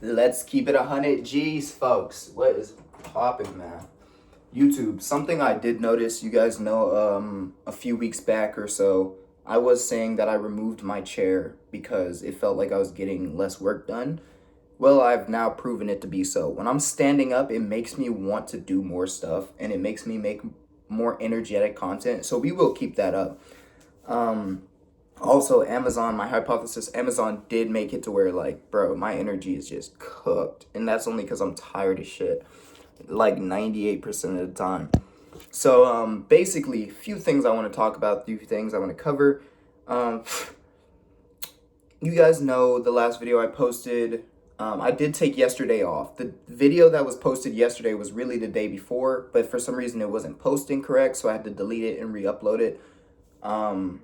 Let's keep it 100 G's, folks. What is popping, man? YouTube. Something I did notice, you guys know, a few weeks back or so, I was saying that I removed my chair because it felt like I was getting less work done. Well, I've now proven it to be so. When I'm standing up, it makes me want to do more stuff and it makes me make more energetic content. So we will keep that up. Um, Also, Amazon, my hypothesis, Amazon did make it to where, like, bro, my energy is just cooked. And that's only because I'm tired as shit, like 98% of the time. So, basically, a few things I want to talk about, a few things I want to cover. Um, you guys know the last video I posted. I did take yesterday off. The video that was posted yesterday was really the day before, but for some reason it wasn't posting correct, so I had to delete it and re upload it. Um,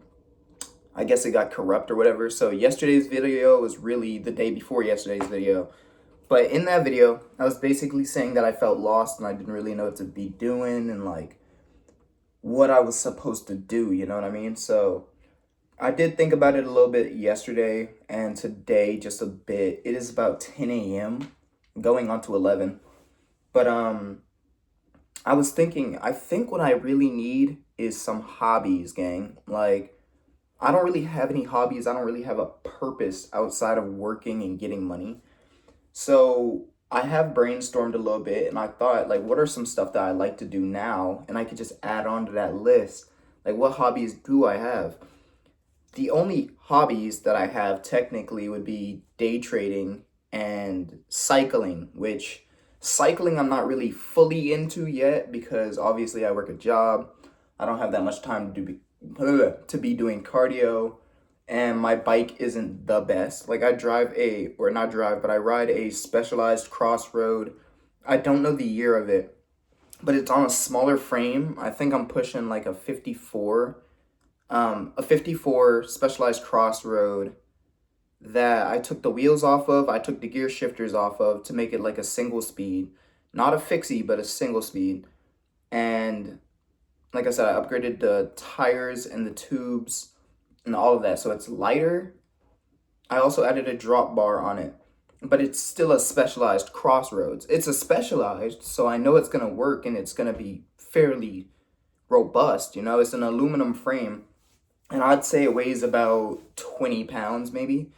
I guess it got corrupt or whatever. So yesterday's video was really the day before yesterday's video. But in that video, I was basically saying that I felt lost and I didn't really know what to be doing and like what I was supposed to do, you know what I mean? So I did think about it a little bit yesterday and today just a bit. It is about 10 a.m. going on to 11. But I was thinking, I think what I really need is some hobbies, gang. Like I don't really have any hobbies. I don't really have a purpose outside of working and getting money. So I have brainstormed a little bit and I thought, like, what are some stuff that I like to do now? And I could just add on to that list. Like, what hobbies do I have? The only hobbies that I have technically would be day trading and cycling, which cycling I'm not really fully into yet because obviously I work a job. I don't have that much time to be doing cardio and my bike isn't the best. Like I drive a or not drive, but I ride a Specialized Crossroad. I don't know the year of it, but it's on a smaller frame. I think I'm pushing like a 54 Specialized Crossroad that I took the wheels off of. I took the gear shifters off of to make it like a single speed, not a fixie, but a single speed. And like I said, I upgraded the tires and the tubes and all of that. So it's lighter. I also added a drop bar on it, but it's still a Specialized Crossroads. It's a Specialized, so I know it's going to work and it's going to be fairly robust. You know, it's an aluminum frame, and I'd say it weighs about 20 pounds, maybe.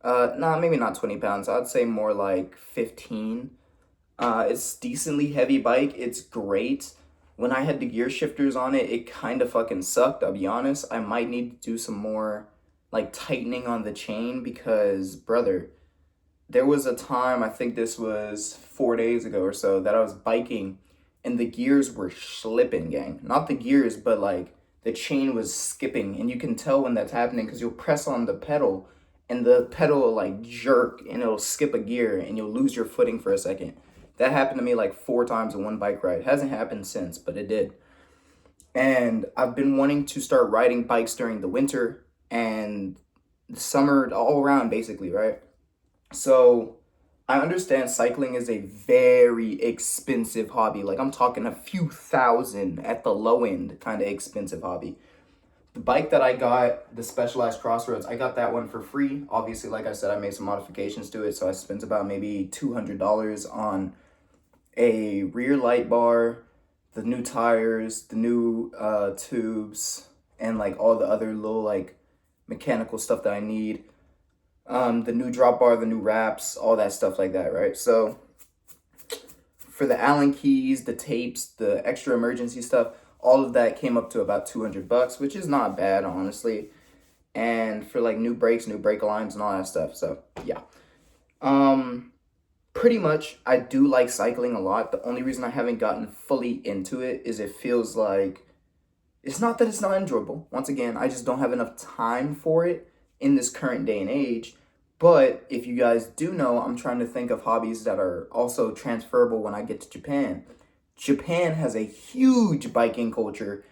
Nah, maybe not 20 pounds. I'd say more like 15. It's decently heavy bike. It's great. When I had the gear shifters on it, it kind of fucking sucked, I'll be honest. I might need to do some more like tightening on the chain because, brother, there was a time, I think this was 4 days ago or so, that I was biking and the gears were slipping, gang. Not the gears, but like the chain was skipping. And you can tell when that's happening because you'll press on the pedal and the pedal will like jerk and it'll skip a gear and you'll lose your footing for a second. That happened to me like 4 times in one bike ride. It hasn't happened since, but it did. And I've been wanting to start riding bikes during the winter and the summer, all around basically, right? So I understand cycling is a very expensive hobby. Like I'm talking a few thousand at the low end kind of expensive hobby. The bike that I got, the Specialized Crossroads, I got that one for free. Obviously, like I said, I made some modifications to it, so I spent about maybe $200 on a rear light bar, the new tires, the new tubes, and like all the other little like mechanical stuff that I need. The new drop bar, the new wraps, all that stuff like that, right? So for the Allen keys, the tapes, the extra emergency stuff, all of that came up to about $200, which is not bad, honestly. And for like new brakes, new brake lines, and all that stuff. So yeah. Um, Pretty much, I do like cycling a lot. The only reason I haven't gotten fully into it is it feels like it's not that it's not enjoyable. Once again, I just don't have enough time for it in this current day and age. But if you guys do know, I'm trying to think of hobbies that are also transferable when I get to Japan. Japan has a huge biking culture.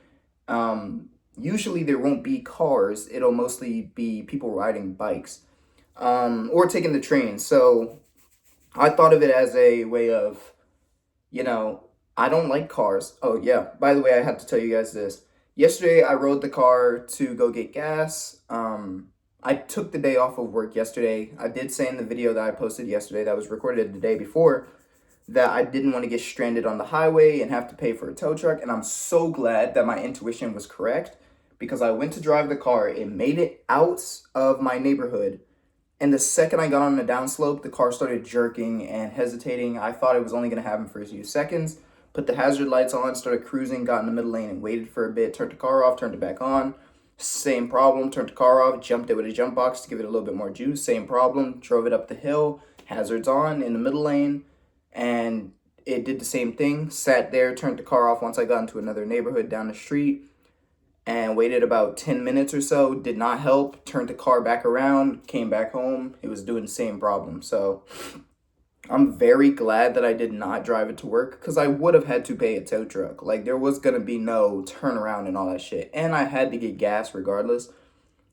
Usually there won't be cars. It'll mostly be people riding bikes, or taking the train. So I thought of it as a way of, you know, I don't like cars. Oh, yeah. By the way, I have to tell you guys this. Yesterday, I rode the car to go get gas. I took the day off of work yesterday. I did say in the video that I posted yesterday that was recorded the day before that I didn't want to get stranded on the highway and have to pay for a tow truck. And I'm so glad that my intuition was correct because I went to drive the car. It made it out of my neighborhood. And the second I got on the downslope, the car started jerking and hesitating. I thought it was only going to happen for a few seconds. Put the hazard lights on, started cruising, got in the middle lane and waited for a bit, turned the car off, turned it back on. Same problem, turned the car off, jumped it with a jump box to give it a little bit more juice. Same problem, drove it up the hill, hazards on in the middle lane, and it did the same thing. Sat there, turned the car off once I got into another neighborhood down the street, and waited about 10 minutes or so. Did not help. Turned the car back around, came back home. It was doing the same problem. So I'm very glad that I did not drive it to work because I would have had to pay a tow truck. Like, there was going to be no turnaround and all that shit. And I had to get gas regardless.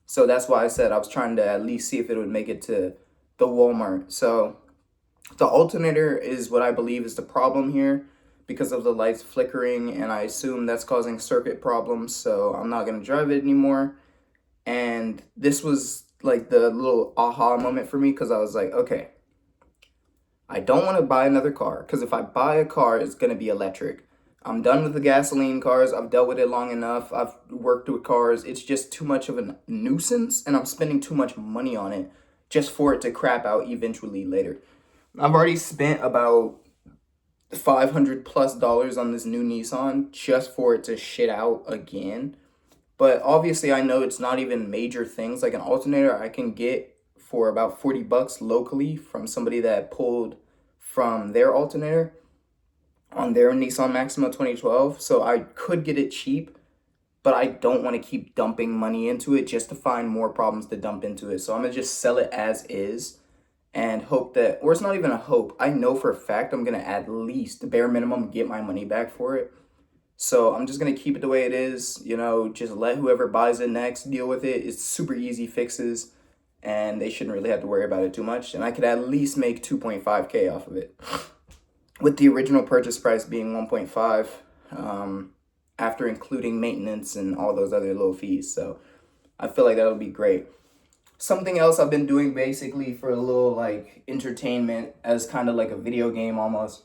So that's why I said I was trying to at least see if it would make it to the Walmart. So the alternator is what I believe is the problem here because of the lights flickering, and I assume that's causing circuit problems, so I'm not going to drive it anymore. And this was like the little aha moment for me because I was like, okay, I don't want to buy another car because if I buy a car, it's going to be electric. I'm done with the gasoline cars. I've dealt with it long enough. I've worked with cars. It's just too much of a nuisance, and I'm spending too much money on it just for it to crap out eventually later. I've already spent about $500+ on this new Nissan just for it to shit out again. But obviously I know it's not even major things. Like an alternator I can get for about $40 locally from somebody that pulled from their alternator on their Nissan Maxima 2012. So I could get it cheap, but I don't want to keep dumping money into it just to find more problems to dump into it. So I'm going to just sell it as is and hope that, or it's not even a hope, I know for a fact I'm going to at least, the bare minimum, get my money back for it. So I'm just going to keep it the way it is, just let whoever buys it next deal with it. It's super easy fixes, and they shouldn't really have to worry about it too much. And I could at least make 2.5K off of it, with the original purchase price being 1.5, after including maintenance and all those other little fees. So I feel like that'll be great. Something else I've been doing basically for a little like entertainment as kind of like a video game almost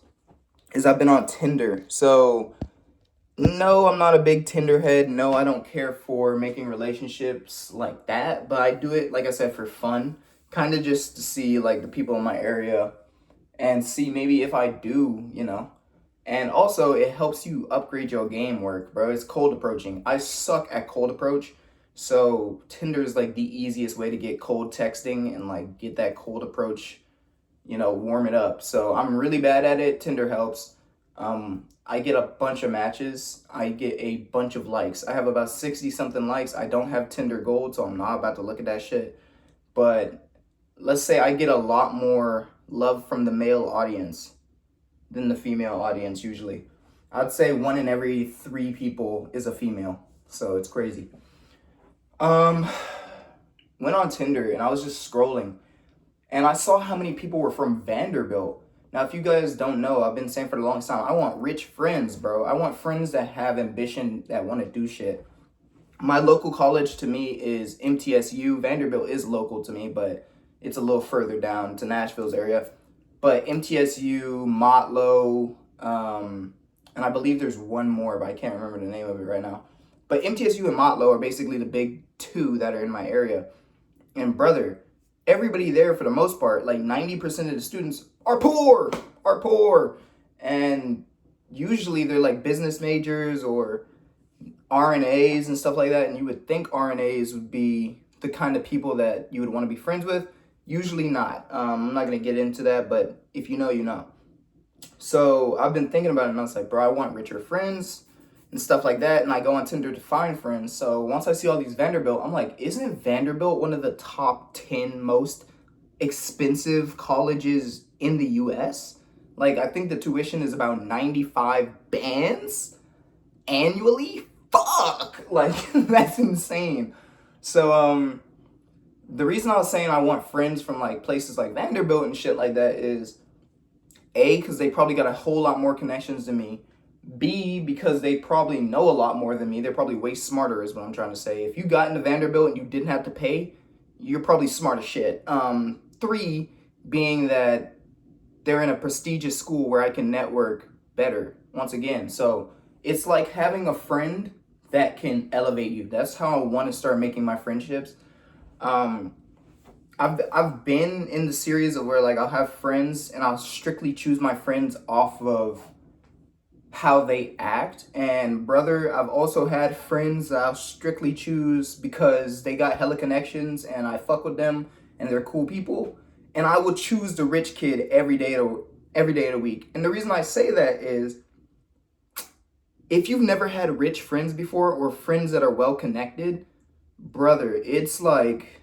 is I've been on Tinder. So no, I'm not a big Tinder head. No, I don't care for making relationships like that, but I do it, like I said, for fun, kind of just to see like the people in my area and see maybe if I do, And also it helps you upgrade your game work, bro. It's cold approaching. I suck at cold approach. So Tinder is like the easiest way to get cold texting and like get that cold approach, warm it up. So I'm really bad at it. Tinder helps. I get a bunch of matches. I get a bunch of likes. I have about 60 something likes. I don't have Tinder Gold, so I'm not about to look at that shit. But let's say I get a lot more love from the male audience than the female audience usually. I'd say 1 in every 3 people is a female. So it's crazy. Went on Tinder and I was just scrolling and I saw how many people were from Vanderbilt. Now, if you guys don't know, I've been saying for the longest time, I want rich friends, bro. I want friends that have ambition, that want to do shit. My local college to me is MTSU. Vanderbilt is local to me, but it's a little further down to Nashville's area. But MTSU, Motlow, and I believe there's one more, but I can't remember the name of it right now. But MTSU and Motlow are basically the big 2 that are in my area. And brother, everybody there for the most part, like 90% of the students are poor. And usually they're like business majors or RNAs and stuff like that. And you would think RNAs would be the kind of people that you would want to be friends with. Usually not. I'm not going to get into that, but if you know, you know. So I've been thinking about it and I was like, bro, I want richer friends and stuff like that, and I go on Tinder to find friends. So once I see all these Vanderbilt, I'm like, isn't Vanderbilt one of the top 10 most expensive colleges in the US? Like, I think the tuition is about 95 bands annually. Fuck! Like, that's insane. So, the reason I was saying I want friends from, like, places like Vanderbilt and shit like that is, A, because they probably got a whole lot more connections than me. B, because they probably know a lot more than me. They're probably way smarter is what I'm trying to say. If you got into Vanderbilt and you didn't have to pay, you're probably smart as shit. Three, being that they're in a prestigious school where I can network better once again. So it's like having a friend that can elevate you. That's how I want to start making my friendships. Um, I've been in the series of where like I'll have friends and I'll strictly choose my friends off of how they act. And brother, I've also had friends that I'll strictly choose because they got hella connections and I fuck with them and they're cool people. And I will choose the rich kid every day of the week. And the reason I say that is if you've never had rich friends before or friends that are well connected, brother, it's like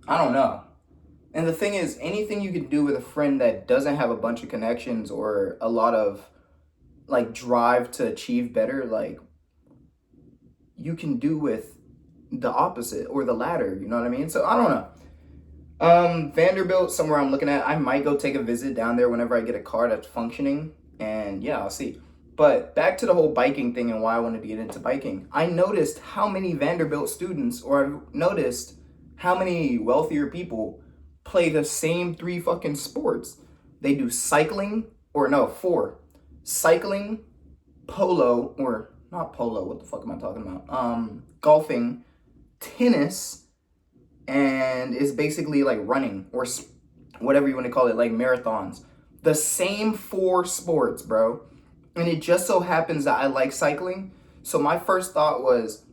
I don't know. And the thing is, anything you can do with a friend that doesn't have a bunch of connections or a lot of like drive to achieve better, like you can do with the opposite or the latter, you know what I mean? So I don't know. Vanderbilt, somewhere I'm looking at. I might go take a visit down there whenever I get a car that's functioning. And yeah, I'll see. But back to the whole biking thing and why I wanted to get into biking. I noticed how many Vanderbilt students, or I've noticed how many wealthier people play the same three fucking sports. They do cycling, or no, four. Cycling, polo, or not polo, what the fuck am I talking about? Golfing, tennis, and it's basically like running or whatever you want to call it, like marathons. The same four sports, bro. And it just so happens that I like cycling. So my first thought was,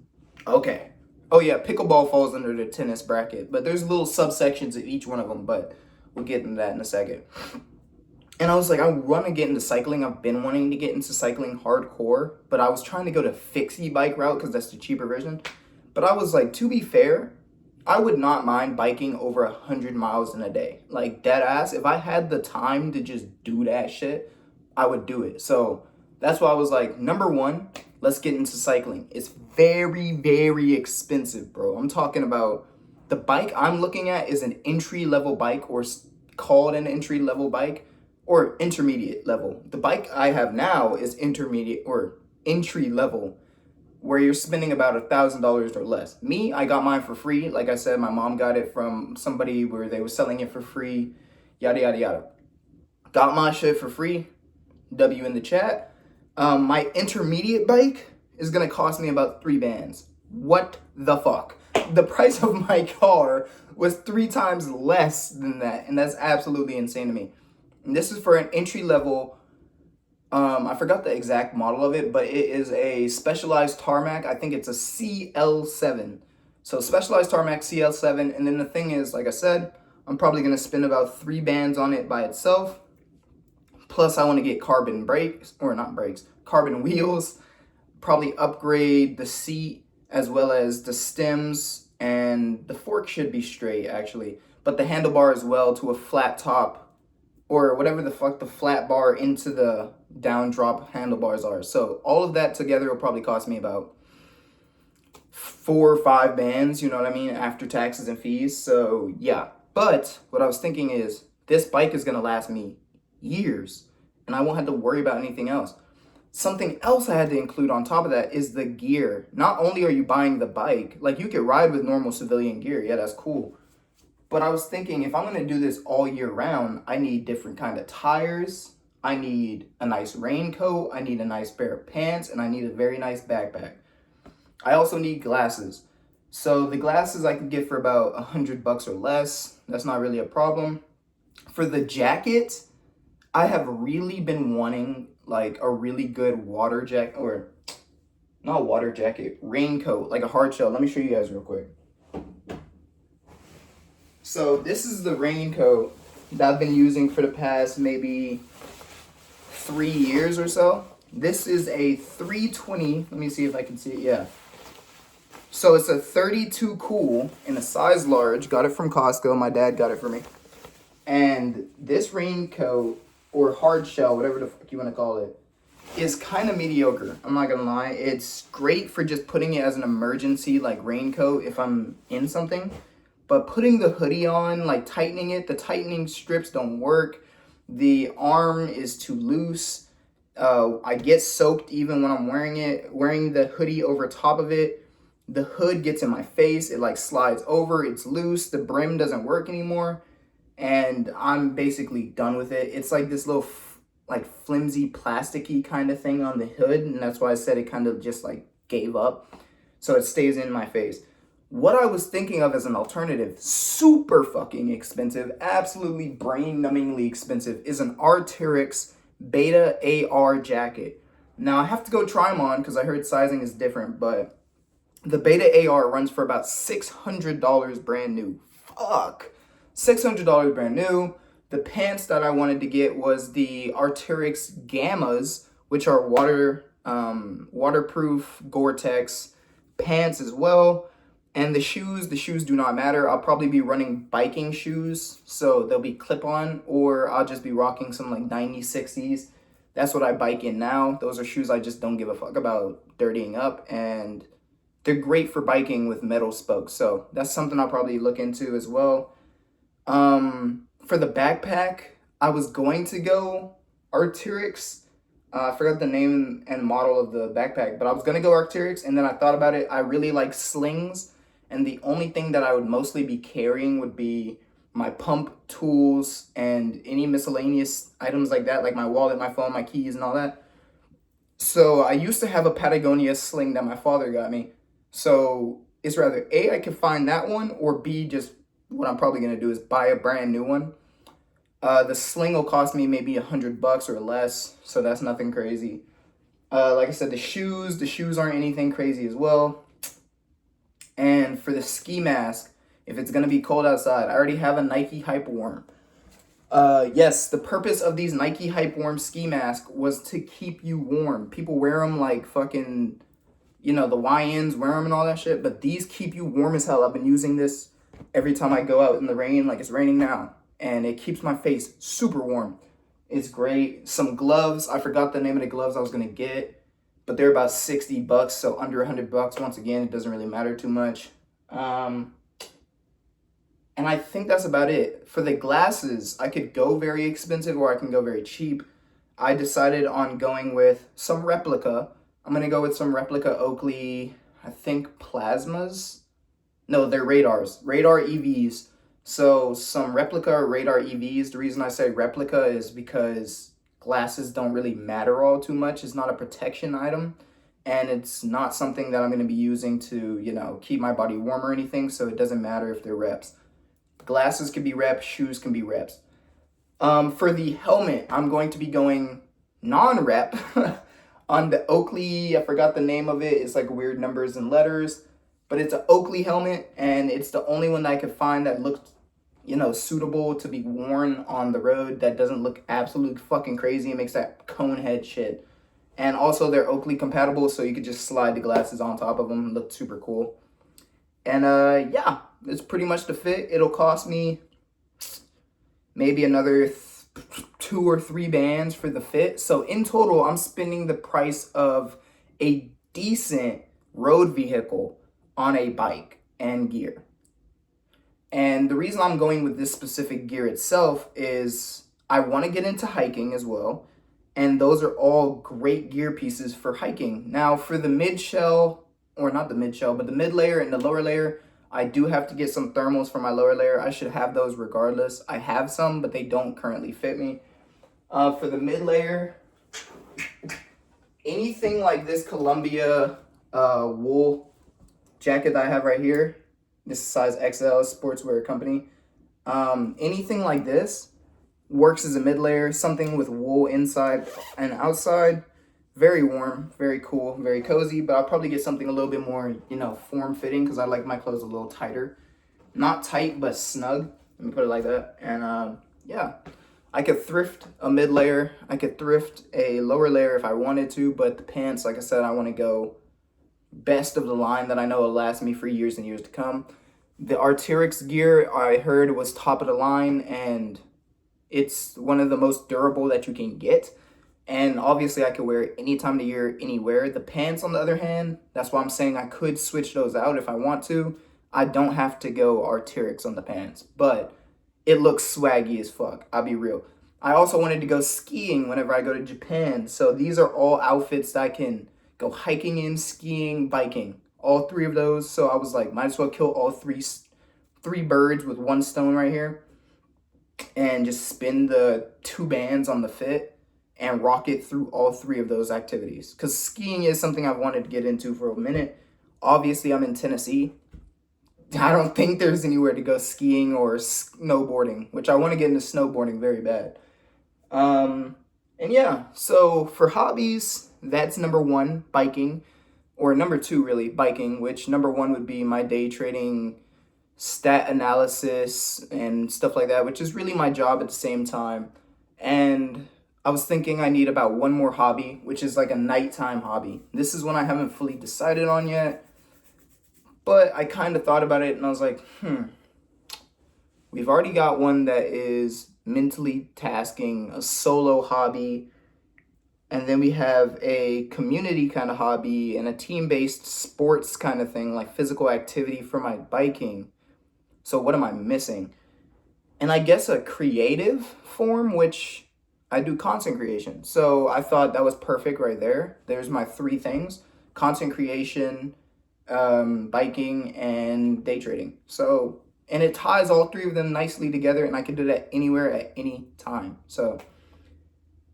okay, oh yeah, pickleball falls under the tennis bracket, but there's little subsections of each one of them, but we'll get into that in a second. And I was like, I want to get into cycling. I've been wanting to get into cycling hardcore, but I was trying to go to fixie bike route because that's the cheaper version. But I was like, to be fair, I would not mind biking over 100 miles in a day. Like, dead ass, if I had the time to just do that shit, I would do it. So that's why I was like, number one, let's get into cycling. It's very, very expensive, bro. I'm talking about the bike I'm looking at is an entry level bike or called an entry level bike or intermediate level. The bike I have now is intermediate or entry level where you're spending about $1,000 or less. Me, I got mine for free. Like I said, my mom got it from somebody where they were selling it for free, yada, yada, yada. Got my shit for free, W in the chat. My intermediate bike is gonna cost me about 3 bands. What the fuck? The price of my car was 3 times less than that, and that's absolutely insane to me. And this is for an entry level. I forgot the exact model of it, but it is a Specialized Tarmac. I think it's a CL7. So Specialized Tarmac CL7. And then the thing is, like I said, I'm probably going to spend about 3 bands on it by itself. Plus, I want to get carbon brakes, or not brakes, carbon wheels. Probably upgrade the seat as well as the stems. And the fork should be straight, actually. But the handlebar as well to a flat top or whatever the fuck the flat bar into the down drop handlebars are. So all of that together will probably cost me about 4 or 5 bands, you know what I mean, after taxes and fees. So yeah, but what I was thinking is this bike is gonna last me years and I won't have to worry about anything else. Something else I had to include on top of that is the gear. Not only are you buying the bike, like you could ride with normal civilian gear, yeah, that's cool. But I was thinking, if I'm going to do this all year round, I need different kind of tires. I need a nice raincoat. I need a nice pair of pants. And I need a very nice backpack. I also need glasses. So the glasses I could get for about $100 or less. That's not really a problem. For the jacket, I have really been wanting like a really good water jacket, or not water jacket, raincoat, like a hard shell. Let me show you guys real quick. So this is the raincoat that I've been using for the past maybe 3 years or so. This is a 320. Let me see if I can see it. Yeah. So it's a 32 cool in a size large. Got it from Costco. My dad got it for me. And this raincoat or hard shell, whatever the fuck you want to call it, is kind of mediocre. I'm not going to lie. It's great for just putting it as an emergency like raincoat if I'm in something. But putting the hoodie on, like tightening it, the tightening strips don't work. The arm is too loose. I get soaked even when I'm wearing it. Wearing the hoodie over top of it, The hood gets in my face. It like slides over. It's loose. The brim doesn't work anymore. And I'm basically done with it. It's like this little like flimsy plasticky kind of thing on the hood. And that's why I said it kind of just like gave up. So it stays in my face. What I was thinking of as an alternative, super fucking expensive, absolutely brain-numbingly expensive, is an Arc'teryx Beta AR jacket. Now, I have to go try them on because I heard sizing is different, but the Beta AR runs for about $600 brand new. Fuck. $600 brand new. The pants that I wanted to get was the Arc'teryx Gammas, which are waterproof Gore-Tex pants as well. And the shoes do not matter. I'll probably be running biking shoes, so they'll be clip-on, or I'll just be rocking some like 9060s. That's what I bike in now. Those are shoes I just don't give a fuck about dirtying up, and they're great for biking with metal spokes. So that's something I'll probably look into as well. For the backpack, I was going to go Arc'teryx. I forgot the name and model of the backpack, but I was going to go Arc'teryx, and then I thought about it. I really like slings, and the only thing that I would mostly be carrying would be my pump, tools, and any miscellaneous items like that, like my wallet, my phone, my keys, and all that. So I used to have a Patagonia sling that my father got me. So it's rather A, I could find that one, or B, just what I'm probably going to do is buy a brand new one. The sling will cost me maybe $100 or less, so that's nothing crazy. Like I said, the shoes aren't anything crazy as well. And for the ski mask, if it's gonna be cold outside, I already have a Nike Hyperwarm. Yes, the purpose of these Nike Hyperwarm ski masks was to keep you warm. People wear them like fucking, the YNs wear them and all that shit, but these keep you warm as hell. I've been using this every time I go out in the rain, like it's raining now, and it keeps my face super warm. It's great. Some gloves, I forgot the name of the gloves I was gonna get, but they're about $60, so under $100. Once again, it doesn't really matter too much. And I think that's about it. For the glasses, I could go very expensive or I can go very cheap. I decided on going with some replica. I'm gonna go with some replica Oakley, I think plasmas. No, they're radars, radar EVs. So some replica radar EVs. The reason I say replica is because glasses don't really matter all too much. It's not a protection item, and it's not something that I'm going to be using to, keep my body warm or anything, so it doesn't matter if they're reps. Glasses can be reps, shoes can be reps. For the helmet, I'm going to be going non-rep on the Oakley. I forgot the name of it. It's like weird numbers and letters, but it's an Oakley helmet, and it's the only one that I could find that looked suitable to be worn on the road, that doesn't look absolute fucking crazy and makes that cone head shit. And also they're Oakley compatible, so you could just slide the glasses on top of them. Look super cool. And yeah, it's pretty much the fit. It'll cost me maybe another 2 or 3 bands for the fit. So in total, I'm spending the price of a decent road vehicle on a bike and gear. And the reason I'm going with this specific gear itself is I want to get into hiking as well. And those are all great gear pieces for hiking. Now for the mid shell, or not the mid shell, but the mid layer and the lower layer, I do have to get some thermals for my lower layer. I should have those regardless. I have some, but they don't currently fit me. For the mid layer, anything like this Columbia wool jacket that I have right here, this is size XL, sportswear company. Anything like this works as a mid layer, something with wool inside and outside. Very warm, very cool, very cozy, but I'll probably get something a little bit more, form-fitting, because I like my clothes a little tighter. Not tight, but snug. Let me put it like that. And yeah, I could thrift a mid layer. I could thrift a lower layer if I wanted to, but the pants, like I said, I want to go best of the line that I know will last me for years and years to come. The Arc'teryx gear I heard was top of the line, and it's one of the most durable that you can get. And obviously I could wear it any time of the year, anywhere. The pants, on the other hand, that's why I'm saying I could switch those out if I want to. I don't have to go Arc'teryx on the pants, but it looks swaggy as fuck. I'll be real. I also wanted to go skiing whenever I go to Japan. So these are all outfits that I can go hiking in, skiing, biking, all three of those. So I was like, might as well kill all three birds with one stone right here, and just spin the two bands on the fit and rock it through all three of those activities. Because skiing is something I've wanted to get into for a minute. Obviously, I'm in Tennessee. I don't think there's anywhere to go skiing or snowboarding, which I want to get into snowboarding very bad. And yeah, so for hobbies, that's number one, biking, or number two, really, biking, which number one would be my day trading, stat analysis, and stuff like that, which is really my job at the same time. And I was thinking I need about one more hobby, which is like a nighttime hobby. This is one I haven't fully decided on yet, but I kind of thought about it and I was like, we've already got one that is mentally tasking, a solo hobby, and then we have a community kind of hobby and a team-based sports kind of thing, like physical activity for my biking. So what am I missing? And I guess a creative form, which I do content creation. So I thought that was perfect right there. There's my three things: content creation, biking, and day trading. So, and it ties all three of them nicely together, and I can do that anywhere at any time. So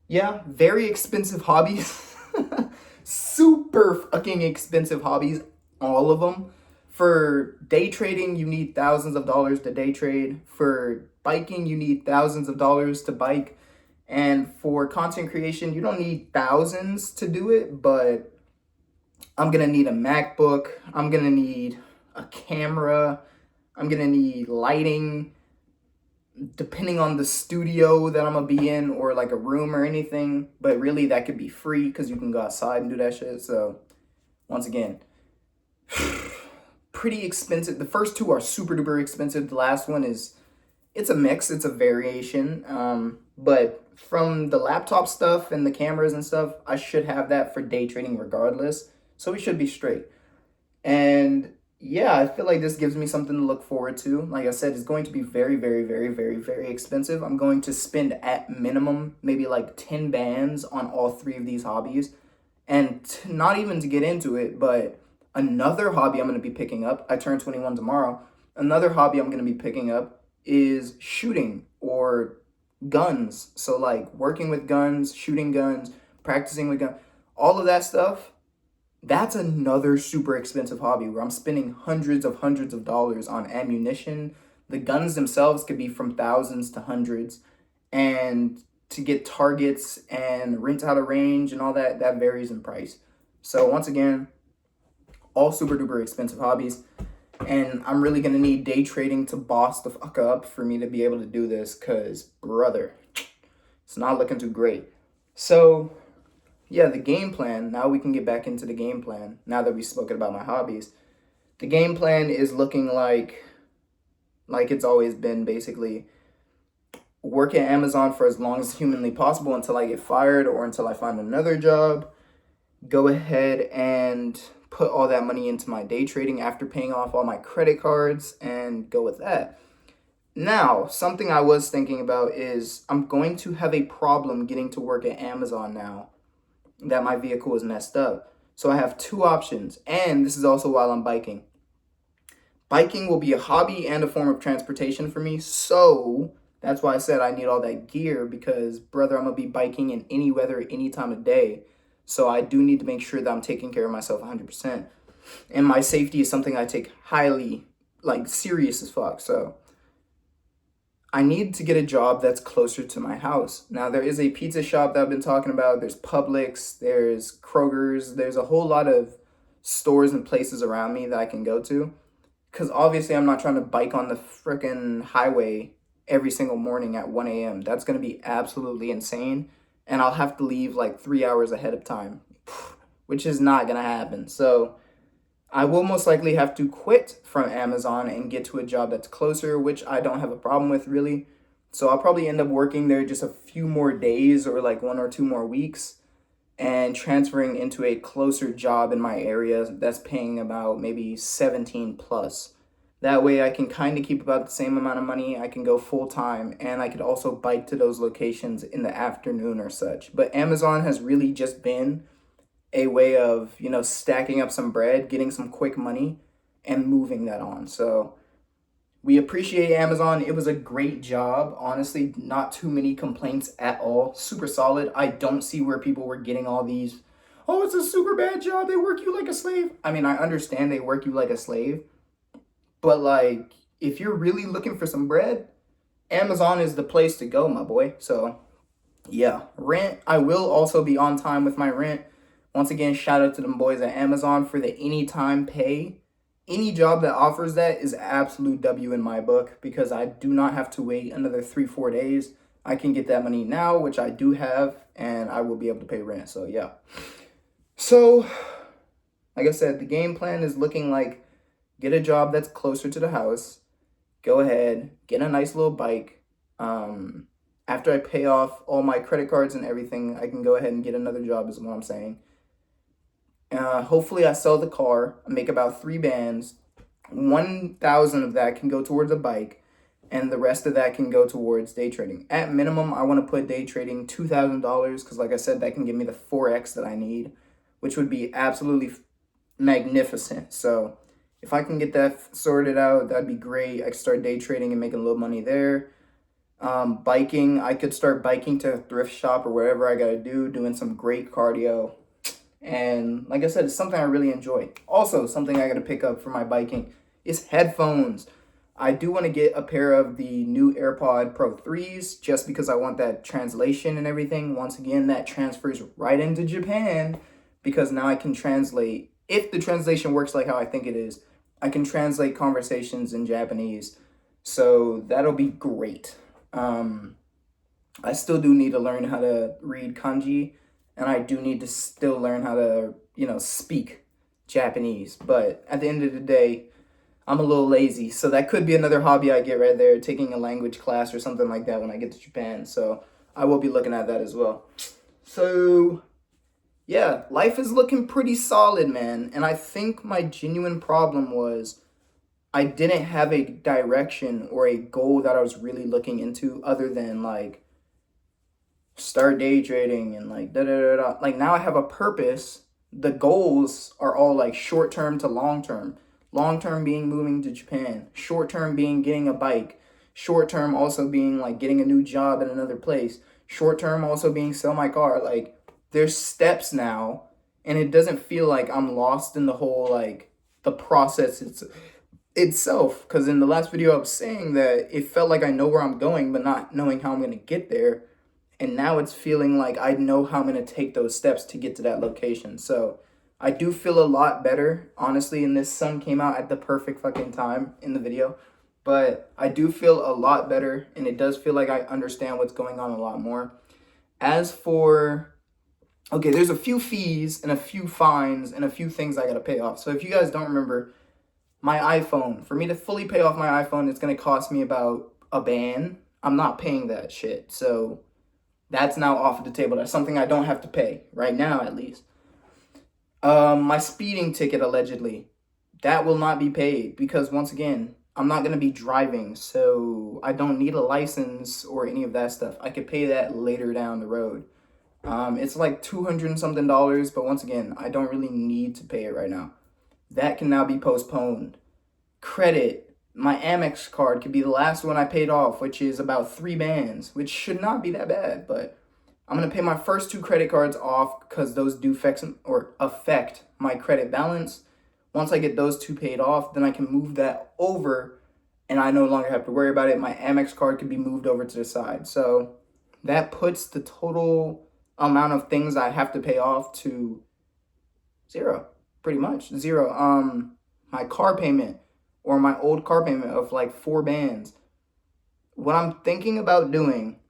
yeah, very expensive hobbies. Super fucking expensive hobbies, all of them. For day trading, you need thousands of dollars to day trade. For biking, you need thousands of dollars to bike. And for content creation, you don't need thousands to do it, but I'm going to need a MacBook. I'm going to need a camera. I'm going to need lighting, depending on the studio that I'm going to be in, or like a room or anything. But really, that could be free because you can go outside and do that shit. So once again, pretty expensive. The first two are super duper expensive. The last one it's a mix. It's a variation. But from the laptop stuff and the cameras and stuff, I should have that for day trading regardless. So we should be straight. And yeah, I feel like this gives me something to look forward to. Like I said, it's going to be very, very, very, very, very expensive. I'm going to spend at minimum maybe like 10 bands on all three of these hobbies. And not even to get into it, but another hobby I'm going to be picking up, I turn 21 tomorrow. Another hobby I'm going to be picking up is shooting or guns. So like working with guns, shooting guns, practicing with guns, all of that stuff. That's another super expensive hobby where I'm spending hundreds of dollars on ammunition. The guns themselves could be from thousands to hundreds. And to get targets and rent out a range and all that, that varies in price. So once again, all super duper expensive hobbies. And I'm really going to need day trading to boss the fuck up for me to be able to do this because, brother, it's not looking too great. So yeah, the game plan, now we can get back into the game plan, now that we've spoken about my hobbies. The game plan is looking like it's always been, basically. Work at Amazon for as long as humanly possible until I get fired or until I find another job. Go ahead and put all that money into my day trading after paying off all my credit cards and go with that. Now, something I was thinking about is I'm going to have a problem getting to work at Amazon now that my vehicle is messed up. So I have two options, and this is also while I'm biking. Biking will be a hobby and a form of transportation for me, so that's why I said I need all that gear because, brother, I'm going to be biking in any weather, any time of day. So I do need to make sure that I'm taking care of myself 100%. And my safety is something I take highly, serious as fuck. So I need to get a job that's closer to my house. Now, there is a pizza shop that I've been talking about. There's Publix, there's Kroger's. There's a whole lot of stores and places around me that I can go to. Because obviously I'm not trying to bike on the frickin' highway every single morning at 1 a.m. That's going to be absolutely insane. And I'll have to leave 3 hours ahead of time, which is not going to happen. So I will most likely have to quit from Amazon and get to a job that's closer, which I don't have a problem with, really. So I'll probably end up working there just a few more days or 1 or 2 more weeks and transferring into a closer job in my area that's paying about maybe 17 plus. That way I can kind of keep about the same amount of money. I can go full time and I could also bike to those locations in the afternoon or such. But Amazon has really just been a way of, stacking up some bread, getting some quick money, and moving that on. So we appreciate Amazon. It was a great job. Honestly, not too many complaints at all. Super solid. I don't see where people were getting all these, oh, it's a super bad job. They work you like a slave. I mean, I understand they work you like a slave, but like, if you're really looking for some bread, Amazon is the place to go, my boy. So yeah, rent. I will also be on time with my rent. Once again, shout out to them boys at Amazon for the anytime pay. Any job that offers that is absolute W in my book because I do not have to wait another 3-4 days. I can get that money now, which I do have, and I will be able to pay rent. So yeah. So, like I said, the game plan is looking like get a job that's closer to the house. Go ahead, get a nice little bike. After I pay off all my credit cards and everything, I can go ahead and get another job, is what I'm saying. Hopefully, I sell the car, I make about 3 bands. 1,000 of that can go towards a bike, and the rest of that can go towards day trading. At minimum, I want to put day trading $2,000 because, like I said, that can give me the 4x that I need, which would be absolutely magnificent. So, if I can get that sorted out, that'd be great. I could start day trading and making a little money there. Biking, I could start biking to a thrift shop or wherever I gotta do, doing some great cardio. And like I said, it's something I really enjoy. Also, something I gotta pick up for my biking is headphones. I do want to get a pair of the new AirPod Pro 3s just because I want that translation and everything. Once again, that transfers right into Japan because now I can translate. If the translation works like how I think it is, I can translate conversations in Japanese. So that'll be great. I still do need to learn how to read kanji, and I do need to still learn how to, speak Japanese. But at the end of the day, I'm a little lazy, so that could be another hobby I get right there, taking a language class or something like that when I get to Japan. So I will be looking at that as well. So yeah, life is looking pretty solid, man. And I think my genuine problem was I didn't have a direction or a goal that I was really looking into other than like start day trading and like da da da da. Like now I have a purpose. The goals are all like short term to long term. Long term being moving to Japan. Short term being getting a bike. Short term also being like getting a new job in another place. Short term also being sell my car. Like there's steps now, and it doesn't feel like I'm lost in the whole like the process itself. Because in the last video I was saying that it felt like I know where I'm going, but not knowing how I'm gonna get there. And now it's feeling like I know how I'm gonna take those steps to get to that location. So I do feel a lot better, honestly, and this sun came out at the perfect fucking time in the video. But I do feel a lot better, and it does feel like I understand what's going on a lot more. As for, okay, there's a few fees and a few fines and a few things I gotta pay off. So if you guys don't remember, my iPhone, for me to fully pay off my iPhone, it's gonna cost me about a band. I'm not paying that shit. So that's now off the table. That's something I don't have to pay, right now at least. My speeding ticket, allegedly, that will not be paid because once again, I'm not going to be driving, so I don't need a license or any of that stuff. I could pay that later down the road. It's like 200 and something dollars, but once again, I don't really need to pay it right now. That can now be postponed. Credit, my Amex card could be the last one I paid off, which is about 3 bands, which should not be that bad, but I'm going to pay my first 2 credit cards off because those do affect my credit balance. Once I get those 2 paid off, then I can move that over and I no longer have to worry about it. My Amex card can be moved over to the side. So that puts the total amount of things I have to pay off to 0, pretty much 0. My car payment or my old car payment of like 4 bands. What I'm thinking about doing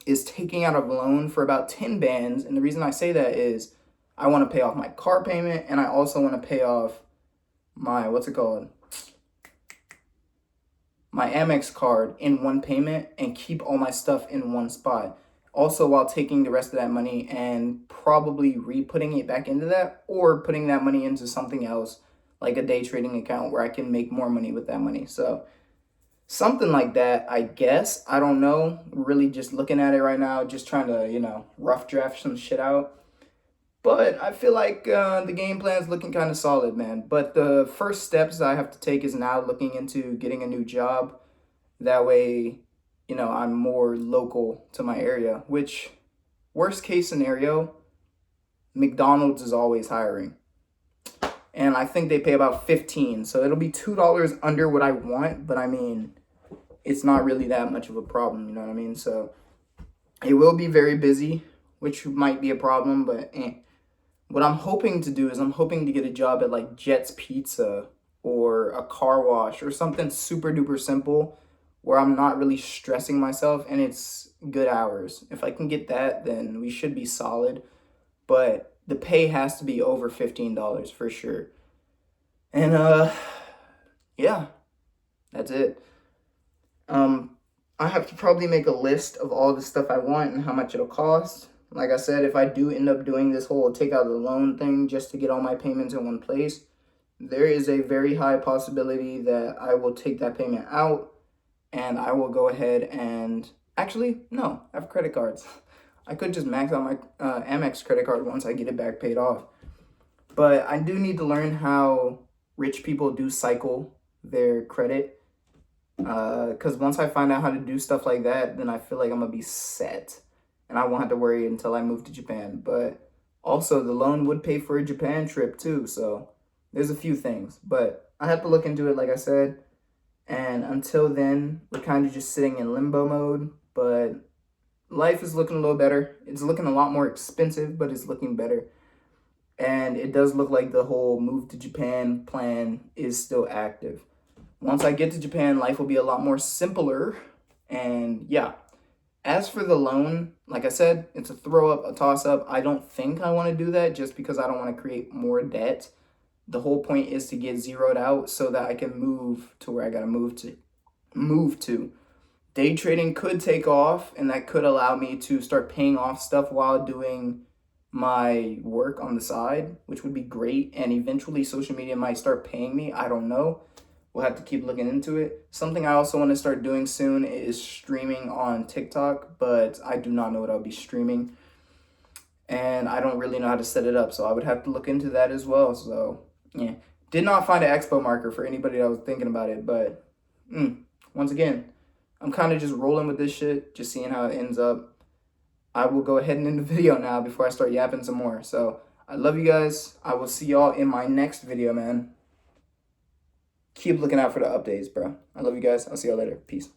is taking out a loan for about 10 bands. And the reason I say that is I want to pay off my car payment and I also want to pay off my, my Amex card in one payment and keep all my stuff in one spot. Also, while taking the rest of that money and probably re-putting it back into that or putting that money into something else like a day trading account where I can make more money with that money. So something like that, I guess. I don't know. Really just looking at it right now, just trying to, rough draft some shit out. But I feel like the game plan is looking kind of solid, man. But the first steps I have to take is now looking into getting a new job. That way, I'm more local to my area, which, worst case scenario, McDonald's is always hiring. And I think they pay about 15, so it'll be $2 under what I want, but I mean, it's not really that much of a problem, you know what I mean? So it will be very busy, which might be a problem, but what I'm hoping to do is I'm hoping to get a job at like Jet's Pizza or a car wash or something super duper simple where I'm not really stressing myself and it's good hours. If I can get that, then we should be solid. But the pay has to be over $15 for sure. And yeah, that's it. I have to probably make a list of all the stuff I want and how much it'll cost. Like I said, if I do end up doing this whole take out the loan thing just to get all my payments in one place, there is a very high possibility that I will take that payment out and I will go ahead and actually, no, I have credit cards. I could just max out my Amex credit card once I get it back paid off. But I do need to learn how rich people do cycle their credit. Because once I find out how to do stuff like that, then I feel like I'm going to be set. And I won't have to worry until I move to Japan. But also, the loan would pay for a Japan trip too. So there's a few things. But I have to look into it, like I said. And until then, we're kind of just sitting in limbo mode. But life is looking a little better. It's looking a lot more expensive, but it's looking better. And it does look like the whole move to Japan plan is still active. Once I get to Japan, life will be a lot more simpler. And yeah, as for the loan, like I said, it's a throw up, a toss up. I don't think I want to do that just because I don't want to create more debt. The whole point is to get zeroed out so that I can move to where I got to move to. Day trading could take off and that could allow me to start paying off stuff while doing my work on the side, which would be great. And eventually social media might start paying me. I don't know. We'll have to keep looking into it. Something I also want to start doing soon is streaming on TikTok, but I do not know what I'll be streaming. And I don't really know how to set it up, so I would have to look into that as well. So, yeah. Did not find an expo marker for anybody that was thinking about it, but once again, I'm kind of just rolling with this shit, just seeing how it ends up. I will go ahead and end the video now before I start yapping some more. So, I love you guys. I will see y'all in my next video, man. Keep looking out for the updates, bro. I love you guys. I'll see y'all later. Peace.